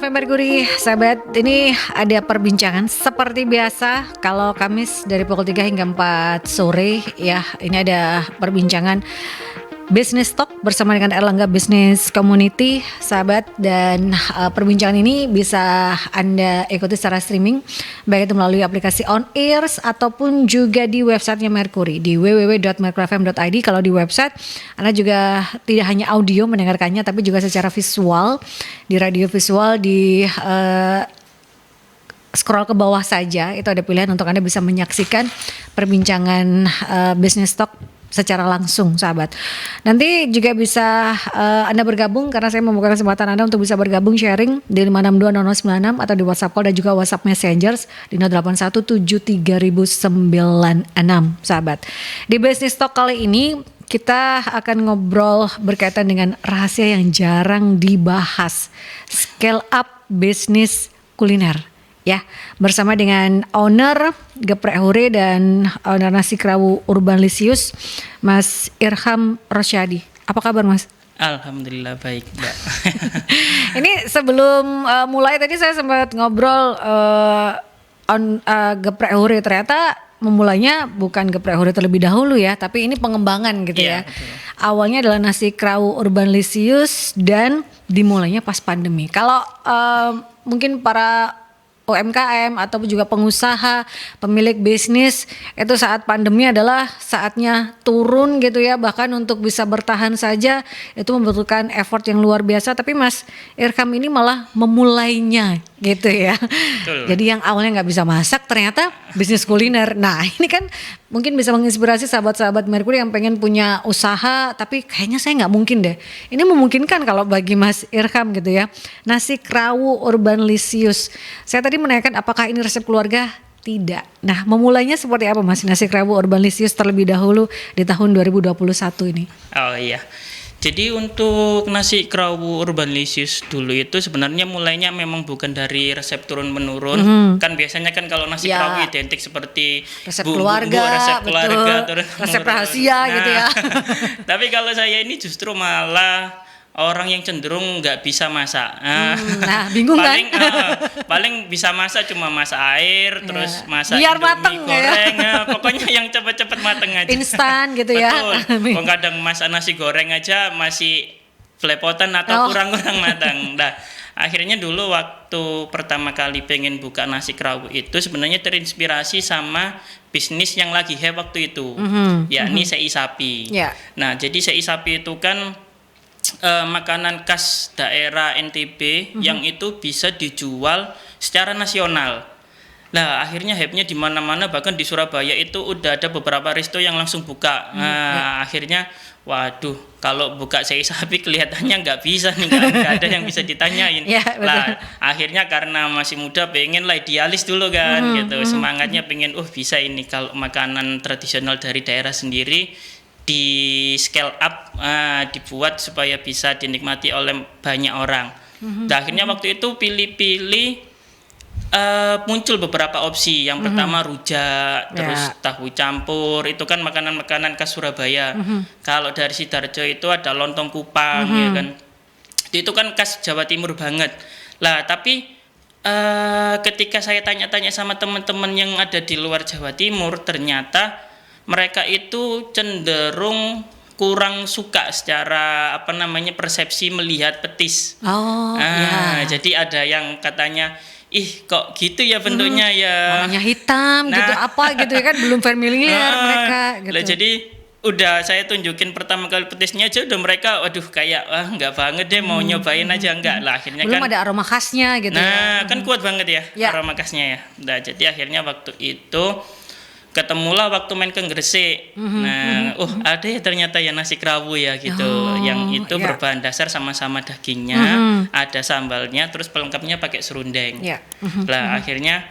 FM Mercury, sahabat, ini ada perbincangan seperti biasa kalau Kamis dari pukul 3 hingga 4 sore ya. Ini ada perbincangan Business Talk bersama dengan Erlangga Business Community, sahabat, dan perbincangan ini bisa Anda ikuti secara streaming baik itu melalui aplikasi On Airs ataupun juga di websitenya Mercury di www.mercuryfm.id. Kalau di website Anda juga tidak hanya audio mendengarkannya tapi juga secara visual di radio visual di scroll ke bawah saja itu ada pilihan untuk Anda bisa menyaksikan perbincangan Business Talk secara langsung, sahabat. Nanti juga bisa Anda bergabung karena saya membuka kesempatan Anda untuk bisa bergabung sharing di 5620096 atau di WhatsApp call dan juga WhatsApp Messengers di 08173096, sahabat. Di Business Talk kali ini kita akan ngobrol berkaitan dengan rahasia yang jarang dibahas, scale up bisnis kuliner. Ya, bersama dengan owner Geprek Hure dan owner Nasi Kerawu Urban Lisius, Mas Irham Rosyadi. Apa kabar, Mas? Alhamdulillah baik, Mbak. Ini sebelum mulai tadi saya sempat ngobrol Geprek Hure, ternyata memulainya bukan Geprek Hure terlebih dahulu ya, tapi ini pengembangan gitu ya. Betul. Awalnya adalah Nasi Kerawu Urban Lisius dan dimulainya pas pandemi. Kalau mungkin para UMKM ataupun juga pengusaha, pemilik bisnis itu saat pandemi adalah saatnya turun gitu ya, bahkan untuk bisa bertahan saja itu membutuhkan effort yang luar biasa, tapi Mas Irham ini malah memulainya gitu ya. Betul. Jadi yang awalnya nggak bisa masak ternyata bisnis kuliner. Nah ini kan mungkin bisa menginspirasi sahabat-sahabat Mercury yang pengen punya usaha tapi kayaknya saya nggak mungkin deh. Ini memungkinkan kalau bagi Mas Irham gitu ya. Nasi Kerawu Urban Lisius. Saya tadi menanyakan apakah ini resep keluarga? Tidak. Nah memulainya seperti apa Mas Nasi Kerawu Urban Lisius terlebih dahulu di tahun 2021 ini? Oh iya. Jadi untuk Nasi Kerawu Urban Lisius dulu itu sebenarnya mulainya memang bukan dari resep turun menurun. Kan biasanya kan kalau nasi kerawu identik seperti resep resep keluarga, turun resep menurun. rahasia gitu ya. Tapi kalau saya ini justru malah orang yang cenderung nggak bisa masak. Nah bingung paling, kan? Paling bisa masak cuma masak air, terus masak Biar Indomie mateng goreng, ya. pokoknya yang cepet-cepet mateng aja. Instan gitu ya. Betul. Kok kadang masak nasi goreng aja masih belepotan atau kurang-kurang matang. Nah, akhirnya dulu waktu pertama kali pengen buka nasi kerawu itu sebenarnya terinspirasi sama bisnis yang lagi hype waktu itu, yakni sei sapi. Yeah. Nah, jadi sei sapi itu kan makanan khas daerah NTB yang itu bisa dijual secara nasional. Nah, akhirnya hype-nya di mana-mana, bahkan di Surabaya itu udah ada beberapa resto yang langsung buka. Akhirnya waduh, kalau buka sei sapi kelihatannya nggak bisa nih, nggak ada yang bisa ditanyain. Lah, akhirnya karena masih muda pengen lah idealis dulu kan, gitu. Semangatnya pengen, bisa ini kalau makanan tradisional dari daerah sendiri di scale up, dibuat supaya bisa dinikmati oleh banyak orang. Dan akhirnya waktu itu pilih-pilih muncul beberapa opsi. Yang pertama rujak, terus tahu campur, itu kan makanan-makanan khas Surabaya. Kalau dari Sidoarjo itu ada lontong kupang, ya kan. Itu kan khas Jawa Timur banget. Lah, tapi ketika saya tanya-tanya sama teman-teman yang ada di luar Jawa Timur, ternyata mereka itu cenderung kurang suka secara persepsi melihat petis. Jadi ada yang katanya, kok gitu ya bentuknya ya. Warnanya hitam gitu apa gitu ya kan, belum familiar mereka gitu. Lah, jadi udah saya tunjukin pertama kali petisnya aja udah mereka waduh kayak enggak banget deh, mau nyobain aja enggak. Lah akhirnya belum kan ada aroma khasnya gitu ya. kan kuat banget ya aroma khasnya ya. Nah, jadi akhirnya waktu itu ketemulah waktu main ke Gresik. Ada ya ternyata ya nasi kerawu ya gitu. Yang itu berbahan dasar sama-sama dagingnya, ada sambalnya, terus pelengkapnya pakai serundeng. Lah akhirnya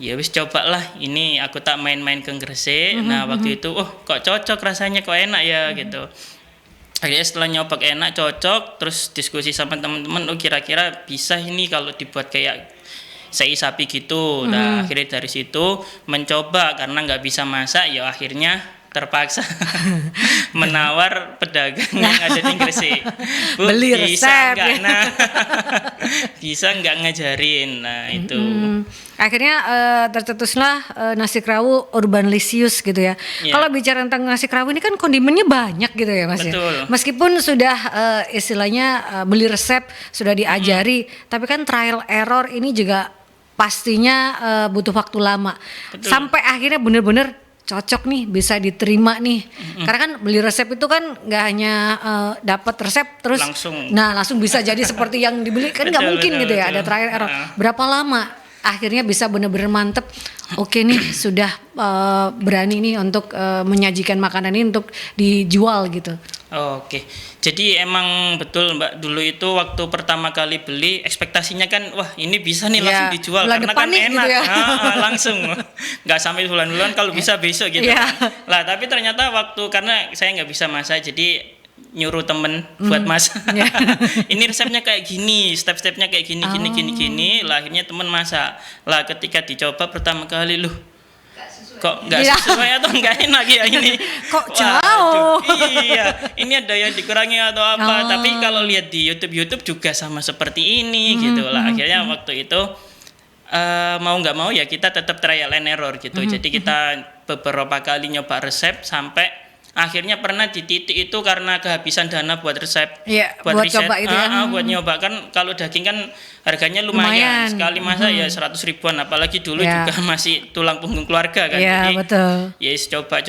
ya wis cobalah ini, aku tak main-main ke Gresik. Nah waktu itu kok cocok rasanya, kok enak ya gitu. Akhirnya setelah nyoba enak, cocok, terus diskusi sama teman-teman, kira-kira bisa ini kalau dibuat kayak sei sapi gitu. Nah akhirnya dari situ mencoba, karena nggak bisa masak ya akhirnya terpaksa menawar pedagang yang ada di Gresik. Bu, Beli bisa resep, nggak? ya. Nah, bisa nggak ngajarin? Nah itu. Akhirnya tercetuslah nasi kerawu Urban Lisius gitu ya. Iya. Kalau bicara tentang nasi kerawu ini kan kondimennya banyak gitu ya Mas ya. Betul. Meskipun sudah istilahnya beli resep, sudah diajari, tapi kan trial error ini juga pastinya butuh waktu lama. Betul. Sampai akhirnya bener-bener cocok nih, bisa diterima nih. Karena kan beli resep itu kan nggak hanya dapat resep terus langsung bisa jadi seperti yang dibeli, kan nggak mungkin gitu ya. Ada trial error. Berapa lama akhirnya bisa benar-benar mantep? Oke nih, sudah berani nih untuk menyajikan makanan ini untuk dijual gitu. Oke, jadi emang betul Mbak, dulu itu waktu pertama kali beli ekspektasinya kan wah ini bisa nih langsung dijual karena kan enak gitu ya. Langsung nggak sampai bulan-bulan, kalau bisa besok gitu kan. Lah tapi ternyata waktu, karena saya nggak bisa masak, jadi nyuruh temen buat masak. Ini resepnya kayak gini, step-stepnya kayak gini, gini. Lah akhirnya temen masak. Lah ketika dicoba pertama kali, loh kok nggak sesuai atau nggak enak ya ini, kok jauh. Iya, ini ada yang dikurangi atau apa. Tapi kalau lihat di YouTube juga sama seperti ini gitu lah. Akhirnya waktu itu mau nggak mau ya kita tetap trial and error gitu. Jadi kita beberapa kali nyoba resep sampai akhirnya pernah di titik itu karena kehabisan dana buat resep, buat riset, coba itu ya. buat nyoba. Kan kalau daging kan harganya lumayan. Sekali masak ya 100 ribuan, apalagi dulu juga masih tulang punggung keluarga kan. Jadi betul. Yes, coba,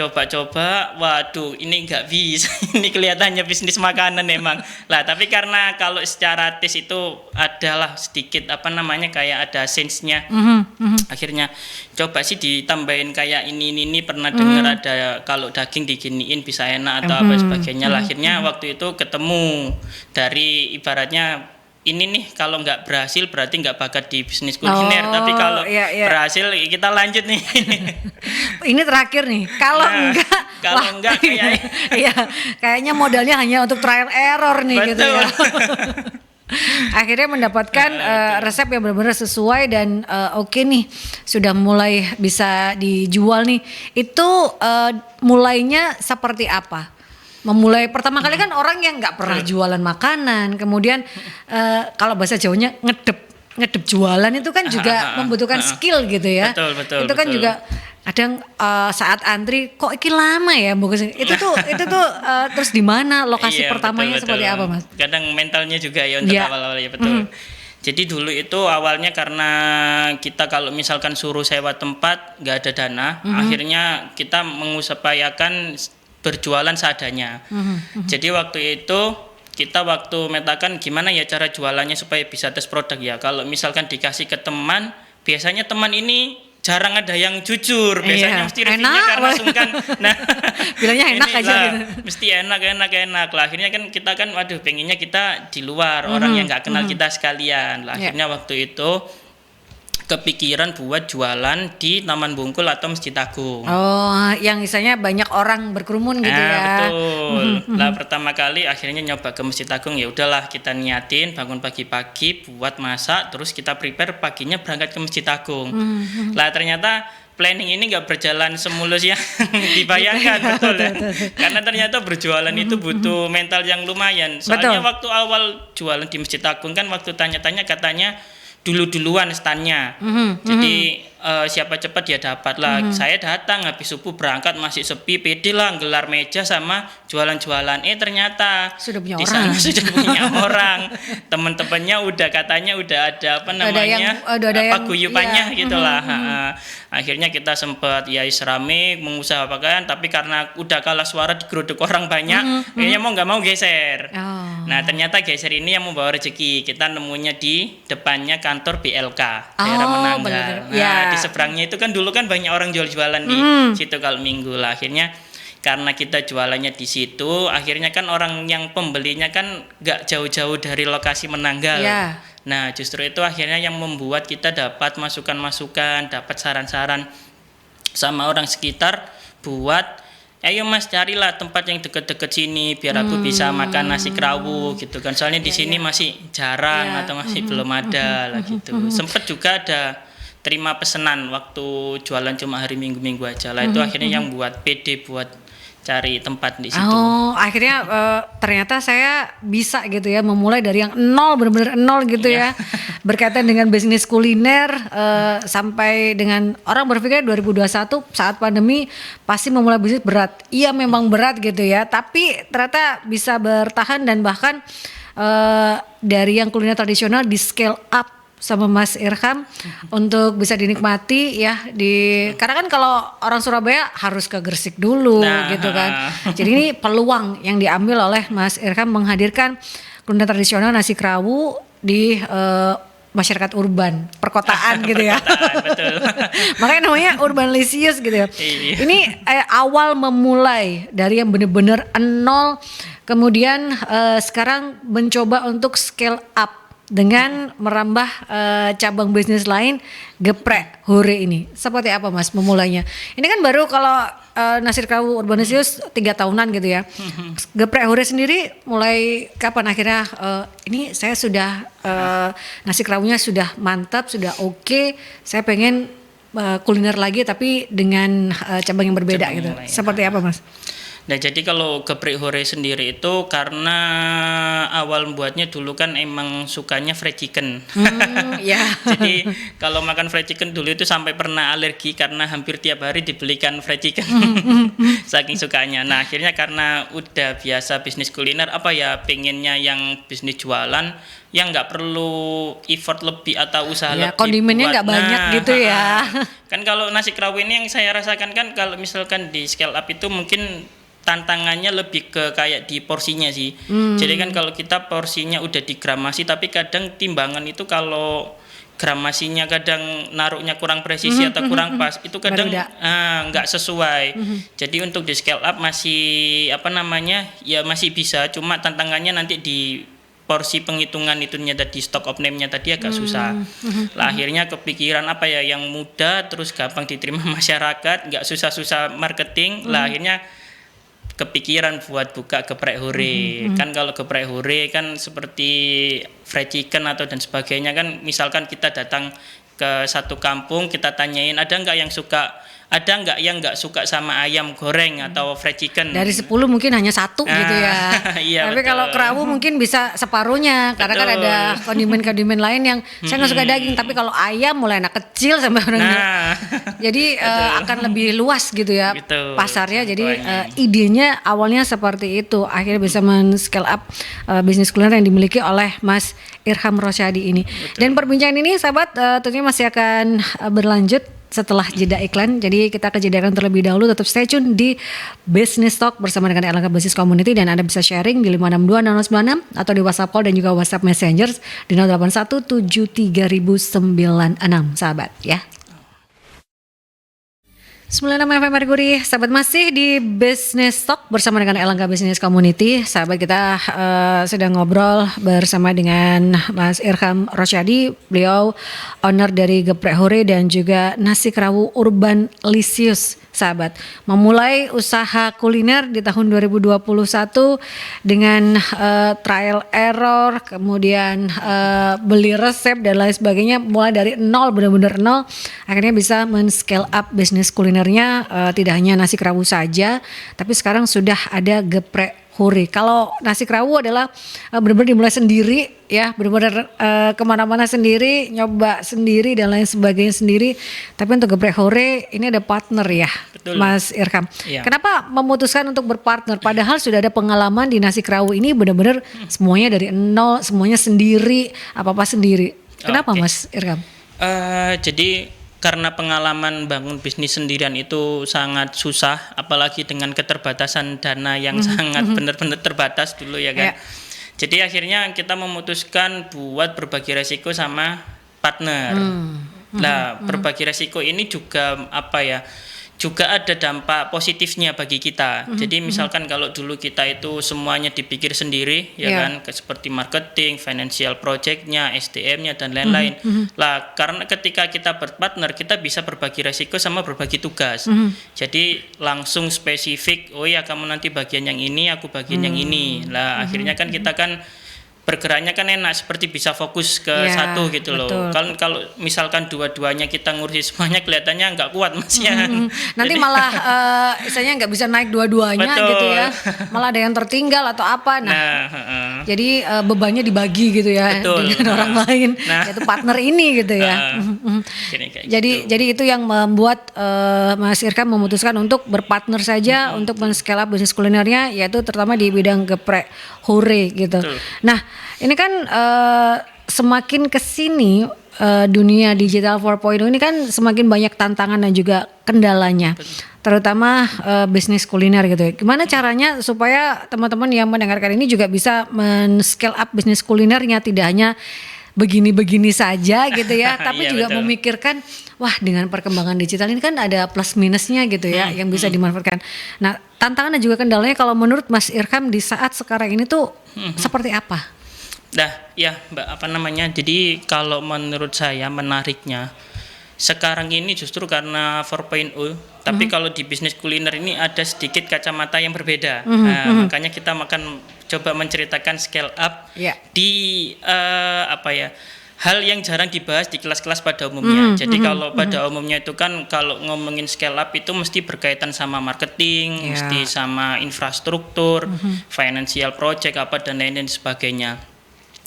waduh ini nggak bisa. Ini kelihatannya bisnis makanan emang lah. Tapi karena kalau secara tes itu adalah sedikit kayak ada sense-nya. Akhirnya coba sih ditambahin kayak ini pernah dengar ada kalau daging diginiin bisa enak atau apa sebagainya. Akhirnya waktu itu ketemu dari ibaratnya ini nih, kalau nggak berhasil berarti nggak bakat di bisnis kuliner. Tapi kalau berhasil kita lanjut nih. Ini terakhir nih. Kalau enggak kayaknya modalnya hanya untuk trial error nih. Betul. Gitu ya. Akhirnya mendapatkan resep yang benar-benar sesuai dan oke nih, sudah mulai bisa dijual nih. Itu mulainya seperti apa? Memulai pertama kali kan orang yang nggak pernah jualan makanan, kemudian kalau bahasa Jawanya ngedep jualan itu kan juga membutuhkan skill gitu ya. Betul, itu kan juga kadang saat antri kok iki lama ya itu tuh terus di mana lokasi pertamanya betul. Seperti apa Mas? Kadang mentalnya juga ya untuk awal-awal ya betul. Jadi dulu itu awalnya karena kita kalau misalkan suruh sewa tempat nggak ada dana, akhirnya kita mengusahakan berjualan seadanya. Jadi waktu itu kita metakan gimana ya cara jualannya supaya bisa tes produk ya. Kalau misalkan dikasih ke teman, biasanya teman ini jarang ada yang jujur. Biasanya mesti reviewnya karena sungkan. Nah, bilangnya enak aja gitu. Mesti enak lah. Akhirnya kan kita kan waduh pengennya kita di luar, orang yang nggak kenal kita sekalian. Lah akhirnya waktu itu kepikiran buat jualan di Taman Bungkul atau Masjid Agung. Oh, yang misalnya banyak orang berkerumun gitu ya. Betul. Lah pertama kali akhirnya nyoba ke Masjid Agung, ya udahlah kita niatin bangun pagi-pagi buat masak, terus kita prepare paginya berangkat ke Masjid Agung. Lah ternyata planning ini nggak berjalan semulus yang dibayangkan. Betul ya. Karena ternyata berjualan itu butuh mental yang lumayan. Soalnya waktu awal jualan di Masjid Agung kan waktu tanya-tanya katanya duluan standnya. Jadi siapa cepat dia dapat lah. Saya datang habis subuh berangkat masih sepi, pede lah gelar meja sama jualan-jualan. Ternyata sudah punya di orang. sana sudah punya orang. Teman-temannya udah katanya udah ada paguyupannya gitulah. Akhirnya kita sempat ya rame mengusahakan, tapi karena udah kalah suara digeruduk orang banyak, kayaknya mau nggak mau geser. Nah ternyata geser ini yang membawa rezeki. Kita nemunya di depannya kantor BLK daerah Menanggal. Di seberangnya itu kan dulu kan banyak orang jual-jualan di situ kalau minggu lah. Akhirnya karena kita jualannya di situ, akhirnya kan orang yang pembelinya kan nggak jauh-jauh dari lokasi Menanggal. Nah justru itu akhirnya yang membuat kita dapat masukan-masukan, dapat saran-saran sama orang sekitar buat ayo Mas carilah tempat yang deket-deket sini biar aku bisa makan nasi kerawu gitu kan. Soalnya di sini masih jarang atau masih belum ada lah gitu. Sempet juga ada terima pesanan waktu jualan cuma hari Minggu-Minggu aja lah. Itu akhirnya yang buat pede buat cari tempat di situ. Oh, akhirnya ternyata saya bisa gitu ya memulai dari yang nol, benar-benar nol gitu ya. Berkaitan dengan bisnis kuliner sampai dengan orang berpikir 2021 saat pandemi pasti memulai bisnis berat. Iya memang berat gitu ya, tapi ternyata bisa bertahan dan bahkan dari yang kuliner tradisional di scale up sama Mas Irham untuk bisa dinikmati ya karena kan kalau orang Surabaya harus ke Gresik dulu gitu kan. Jadi ini peluang yang diambil oleh Mas Irham menghadirkan kuliner tradisional nasi kerawu di masyarakat urban, perkotaan gitu ya. Betul. Makanya namanya urbanlicious gitu ya. Iya. Ini awal memulai dari yang benar-benar nol, kemudian sekarang mencoba untuk scale up dengan merambah cabang bisnis lain, Geprek Hore ini. Seperti apa Mas memulainya? Ini kan baru kalau nasi kerawu urbanlicious 3 tahunan gitu ya. Geprek Hore sendiri mulai kapan akhirnya ini saya sudah nasi kerawunya sudah mantap, sudah oke. Saya pengen kuliner lagi tapi dengan cabang yang berbeda gitu. Seperti apa Mas? Nah jadi kalau geprek hore sendiri itu karena awal membuatnya dulu kan emang sukanya fried chicken. Ya. Jadi kalau makan fried chicken dulu itu sampai pernah alergi karena hampir tiap hari dibelikan fried chicken. Saking sukanya. Nah akhirnya karena udah biasa bisnis kuliner pengennya yang bisnis jualan yang nggak perlu effort lebih atau usaha lebih. Kondimennya nggak banyak gitu ya. Kan kalau nasi kerawu ini yang saya rasakan kan kalau misalkan di scale up itu mungkin tantangannya lebih ke kayak di porsinya sih. Jadi kan kalau kita porsinya udah digramasi tapi kadang timbangan itu kalau gramasinya kadang naruhnya kurang presisi atau kurang pas itu kadang nggak sesuai. Jadi untuk di scale up masih masih bisa, cuma tantangannya nanti di porsi penghitungan itunya tadi, stock of name-nya tadi agak susah. Lah akhirnya kepikiran yang mudah terus gampang diterima masyarakat, nggak susah-susah marketing. Lah akhirnya kepikiran buat buka geprek hore. Kan kalau geprek hore kan seperti fried chicken atau dan sebagainya kan, misalkan kita datang ke satu kampung kita tanyain ada nggak yang nggak suka sama ayam goreng atau fried chicken. Dari 10 mungkin hanya 1 gitu ya. Iya, tapi kalau kerawu mungkin bisa separuhnya karena kan ada kondimen-kondimen lain yang saya nggak suka daging, tapi kalau ayam mulai anak kecil sampai orang jadi akan lebih luas gitu ya pasarnya. Jadi idenya awalnya seperti itu, akhirnya bisa men-scale up bisnis kuliner yang dimiliki oleh Mas Irham Rosyadi ini. Dan perbincangan ini sahabat tentunya masih akan berlanjut setelah jeda iklan. Jadi kita ke jeda iklan terlebih dahulu. Tetap stay tune di Business Talk bersama dengan Erlangga Business Community, dan Anda bisa sharing di 562 0096 atau di WhatsApp call dan juga WhatsApp Messenger di 08173096 sahabat ya. 96 FM Mercury, sahabat masih di Business Talk bersama dengan Erlangga Business Community. Sahabat kita sedang ngobrol bersama dengan Mas Irham Rosyadi, beliau owner dari Geprek Hore dan juga nasi kerawu urbanlicious. Sahabat memulai usaha kuliner di tahun 2021 dengan trial error, kemudian beli resep dan lain sebagainya, mulai dari nol, benar-benar nol, akhirnya bisa men-scale up bisnis kulinernya. Tidak hanya nasi kerawu saja, tapi sekarang sudah ada geprek hore. Kalau nasi kerawu adalah benar-benar dimulai sendiri ya, benar-benar kemana-mana sendiri, nyoba sendiri dan lain sebagainya sendiri. Tapi untuk geprek hore ini ada partner ya. Betul. Mas Irham. Iya. Kenapa memutuskan untuk berpartner padahal sudah ada pengalaman di nasi kerawu ini, benar-benar semuanya dari nol, semuanya sendiri, apa-apa sendiri. Kenapa Mas Irham? Jadi karena pengalaman bangun bisnis sendirian itu sangat susah, apalagi dengan keterbatasan dana yang sangat benar-benar terbatas dulu ya kan. Jadi akhirnya kita memutuskan buat berbagi resiko sama partner. Nah, berbagi resiko ini juga juga ada dampak positifnya bagi kita. Jadi misalkan kalau dulu kita itu semuanya dipikir sendiri ya kan, seperti marketing, financial project-nya, SDM-nya dan lain-lain. Lah karena ketika kita berpartner kita bisa berbagi resiko sama berbagi tugas. Jadi langsung spesifik, oh ya kamu nanti bagian yang ini, aku bagian yang ini. Lah akhirnya kan kita kan bergeraknya kan enak, seperti bisa fokus ke Ya, satu gitu loh. betul. Kan kalau misalkan dua-duanya kita ngurusin semuanya kelihatannya nggak kuat Mas ya. Nanti Jadi- malah istilahnya nggak bisa naik dua-duanya Betul. gitu ya, malah ada yang tertinggal atau apa. Nah, Nah, heeh. jadi bebannya dibagi gitu ya Betul. dengan Nah. orang lain, Nah. yaitu partner ini gitu ya. Kayak gitu. Jadi itu yang membuat Mas Irkam memutuskan untuk berpartner saja untuk men-scale up bisnis kulinernya, yaitu terutama di bidang geprek hore gitu. Betul. Nah, ini kan semakin kesini dunia digital 4.0 ini kan semakin banyak tantangan dan juga kendalanya, terutama bisnis kuliner gitu ya. Gimana caranya supaya teman-teman yang mendengarkan ini juga bisa men-scale up bisnis kulinernya, tidak hanya begini-begini saja gitu ya, tapi Iya, juga betul. memikirkan, wah dengan perkembangan digital ini kan ada plus minusnya gitu ya, yang bisa dimanfaatkan. Nah, tantangan dan juga kendalanya kalau menurut Mas Irkam di saat sekarang ini tuh seperti apa? Dah, ya Mbak, apa namanya? Jadi kalau menurut saya menariknya sekarang ini justru karena 4.0, tapi kalau di bisnis kuliner ini ada sedikit kacamata yang berbeda. Nah, makanya kita akan coba menceritakan scale up Ya. di apa ya? Hal yang jarang dibahas di kelas-kelas pada umumnya. Jadi kalau pada umumnya itu kan kalau ngomongin scale up itu mesti berkaitan sama marketing, Ya. mesti sama infrastruktur, financial project apa dan lain-lain sebagainya.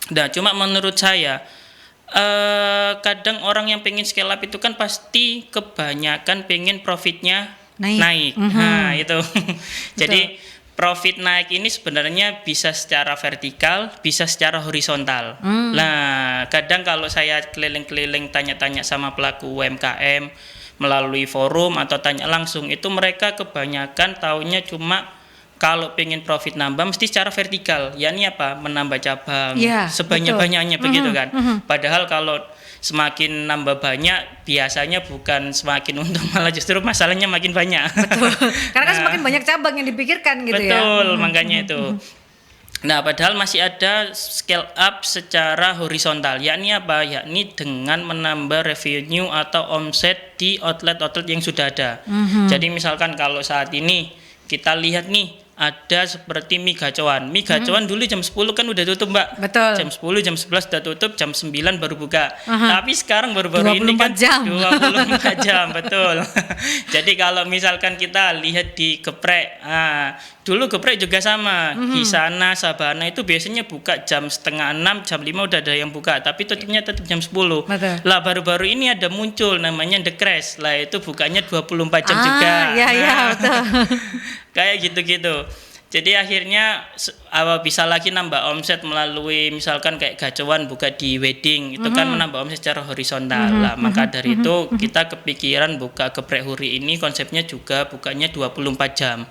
Nah, cuma menurut saya kadang orang yang pengen scale up itu kan pasti kebanyakan pengen profitnya naik. Nah, itu. Jadi profit naik ini sebenarnya bisa secara vertikal, bisa secara horizontal. Nah, kadang kalau saya keliling-keliling tanya-tanya sama pelaku UMKM melalui forum atau tanya langsung, itu mereka kebanyakan taunya cuma kalau pengen profit nambah mesti secara vertikal, yakni apa? Menambah cabang Ya, sebanyak-banyaknya begitu kan. Padahal kalau semakin nambah banyak biasanya bukan semakin untung, malah justru masalahnya makin banyak. Karena kan semakin banyak cabang yang dipikirkan gitu ya. Betul, makanya itu. Nah, padahal masih ada scale up secara horizontal, yakni apa? Yakni dengan menambah revenue atau omset di outlet-outlet yang sudah ada. Jadi misalkan kalau saat ini kita lihat nih, ada seperti mie gacoan. Mie gacoan dulu jam 10 kan udah tutup, Mbak. Betul. Jam 10, jam 11 udah tutup, jam 9 baru buka. Tapi sekarang baru-baru ini 24 kan jam. 24 jam, betul. Jadi kalau misalkan kita lihat di geprek, dulu geprek juga sama. Hisana, Sabana itu biasanya buka jam setengah 6, jam 5 udah ada yang buka, tapi tutupnya tetap jam 10. Betul. Lah baru-baru ini ada muncul namanya The Crash. Lah itu bukanya 24 jam juga. Iya, betul. Kayak gitu-gitu. Jadi akhirnya bisa lagi nambah omset melalui misalkan kayak gacoan buka di wedding, itu kan menambah omset secara horizontal. Lah maka dari itu kita kepikiran buka geprek huri ini konsepnya juga bukanya 24 jam.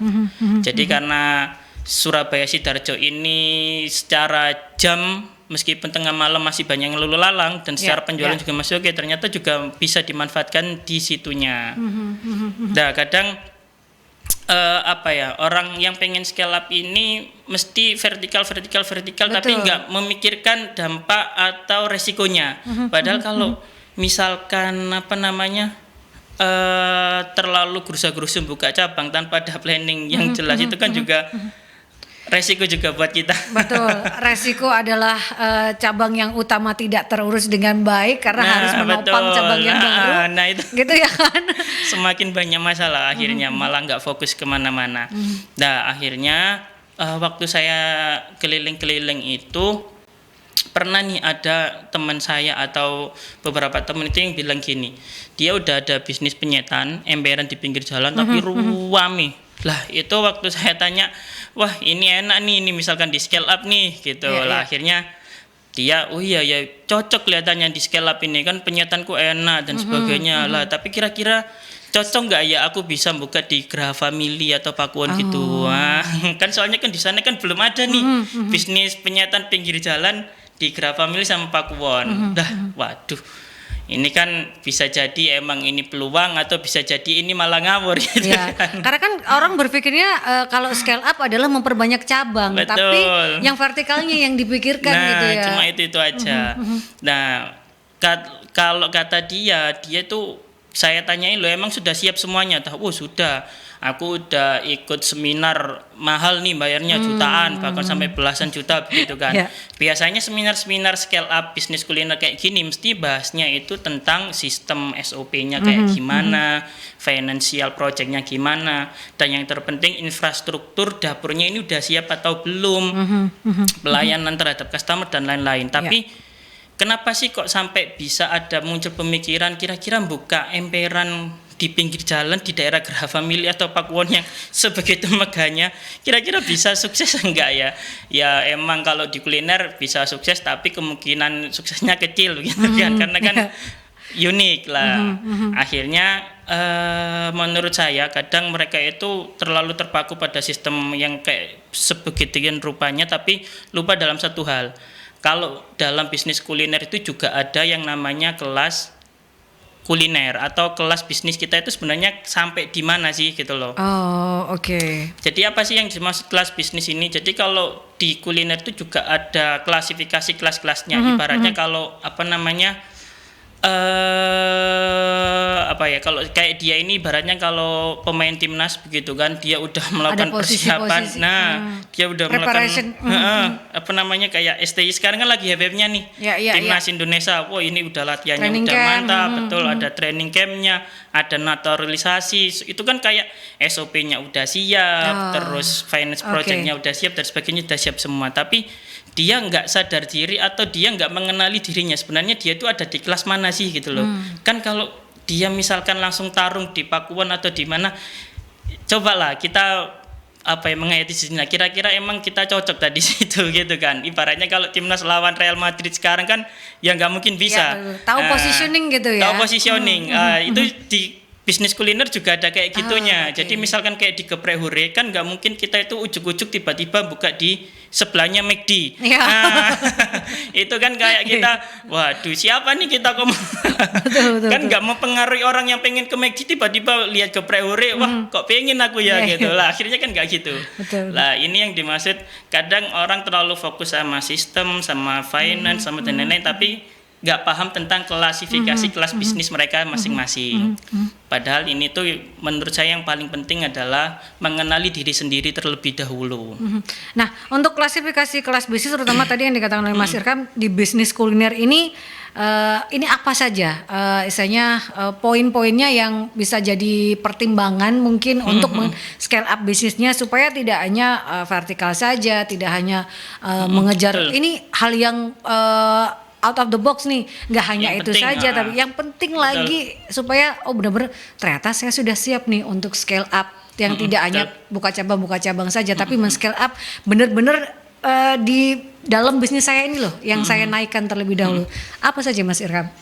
Jadi karena Surabaya Sidoarjo ini secara jam meskipun tengah malam masih banyak yang lalu lalang dan secara penjualan juga masih oke, ternyata juga bisa dimanfaatkan di situnya. Nah, kadang apa ya, orang yang pengen scale up ini mesti vertikal tapi nggak memikirkan dampak atau resikonya. Padahal kalau misalkan apa namanya terlalu gerusa-gerusu buka cabang tanpa ada planning yang jelas itu kan juga resiko juga buat kita. Betul, resiko adalah cabang yang utama tidak terurus dengan baik karena harus menopang cabang yang baru. Nah itu gitu ya kan. semakin banyak masalah akhirnya malah nggak fokus kemana-mana. Nah akhirnya waktu saya keliling-keliling itu pernah nih ada teman saya atau beberapa teman itu yang bilang gini, dia udah ada bisnis penyetan emperan di pinggir jalan tapi ruame. Lah itu waktu saya tanya, wah ini enak nih, ini misalkan di scale up nih gitu. Lah akhirnya dia, oh iya ya cocok kelihatannya di scale up ini kan penyetanku enak dan sebagainya. Lah tapi kira-kira cocok nggak ya aku bisa buka di Graha Family atau Pakuwon gitu. Wah, kan soalnya kan di sana kan belum ada nih bisnis penyetan pinggir jalan di Graha Family sama Pakuwon. Dah, waduh. Ini kan bisa jadi emang ini peluang atau bisa jadi ini malah ngawur gitu kan. Karena kan orang berpikirnya kalau scale up adalah memperbanyak cabang, Betul. tapi yang vertikalnya yang dipikirkan gitu ya. Cuma itu aja. Nah, kalau kata dia tuh saya tanyain, lo emang sudah siap semuanya? Oh sudah, aku udah ikut seminar mahal nih, bayarnya jutaan, bahkan sampai belasan juta begitu kan. Yeah. Biasanya seminar-seminar scale up bisnis kuliner kayak gini mesti bahasnya itu tentang sistem SOP-nya kayak gimana, financial project-nya gimana, dan yang terpenting infrastruktur dapurnya ini udah siap atau belum, pelayanan terhadap customer dan lain-lain. Tapi kenapa sih kok sampai bisa ada muncul pemikiran kira-kira buka emperan di pinggir jalan di daerah Geraha Family atau Pakuwon yang sebegitu megahnya, kira-kira bisa sukses enggak ya? Ya emang kalau di kuliner bisa sukses, tapi kemungkinan suksesnya kecil gitu kan, karena kan unik lah. Akhirnya menurut saya kadang mereka itu terlalu terpaku pada sistem yang kayak sebegituan rupanya, tapi lupa dalam satu hal. Kalau dalam bisnis kuliner itu juga ada yang namanya kelas kuliner atau kelas bisnis kita itu sebenarnya sampai di mana sih gitu loh. Oh, oke. Jadi apa sih yang dimaksud kelas bisnis ini? Jadi kalau di kuliner itu juga ada klasifikasi kelas-kelasnya. Ibaratnya kalau apa namanya apa ya, kalau kayak dia ini ibaratnya kalau pemain timnas begitu kan, dia udah melakukan persiapan, dia udah melakukan apa namanya kayak STI sekarang kan lagi HVF-nya nih, timnas Indonesia. Wah ini udah latihannya training udah camp, mantap, betul, ada training camp-nya, ada naturalisasi, itu kan kayak SOP-nya udah siap, terus finance project-nya udah siap dan sebagainya udah siap semua. Tapi dia nggak sadar diri atau dia nggak mengenali dirinya sebenarnya dia itu ada di kelas mana sih gitu loh. Kan kalau dia misalkan langsung tarung di Pakuwon atau di mana, cobalah kita apa ya menghayati sini, kira-kira emang kita cocok tadi situ gitu kan. Ibaratnya kalau timnas lawan Real Madrid sekarang kan ya nggak mungkin bisa. Tahu positioning gitu ya. Tahu positioning. Itu di bisnis kuliner juga ada kayak gitunya. Jadi misalkan kayak di Geprek Hure kan nggak mungkin kita itu ujuk-ujuk tiba-tiba buka di sebelahnya McD. Itu kan kayak kita, waduh siapa nih kita betul, kan nggak mempengaruhi orang yang pengen ke McD tiba-tiba lihat Geprek Hure, wah kok pengen aku ya gitu lah. Akhirnya kan nggak gitu. Lah ini yang dimaksud, kadang orang terlalu fokus sama sistem, sama finance, sama dan lain-lain, tapi nggak paham tentang klasifikasi kelas bisnis mereka masing-masing. Padahal ini tuh menurut saya yang paling penting adalah mengenali diri sendiri terlebih dahulu. Nah, untuk klasifikasi kelas bisnis terutama tadi yang dikatakan oleh Mas Irkam di bisnis kuliner ini apa saja istilahnya poin-poinnya yang bisa jadi pertimbangan mungkin untuk scale up bisnisnya supaya tidak hanya vertikal saja, tidak hanya mengejar ini hal yang out of the box nih, nggak hanya yang itu penting, saja, tapi yang penting lagi supaya benar-benar ternyata saya sudah siap nih untuk scale up yang tidak hanya buka cabang saja, tapi men-scale up benar-benar di dalam bisnis saya ini loh, yang saya naikkan terlebih dahulu. Apa saja Mas Irkam?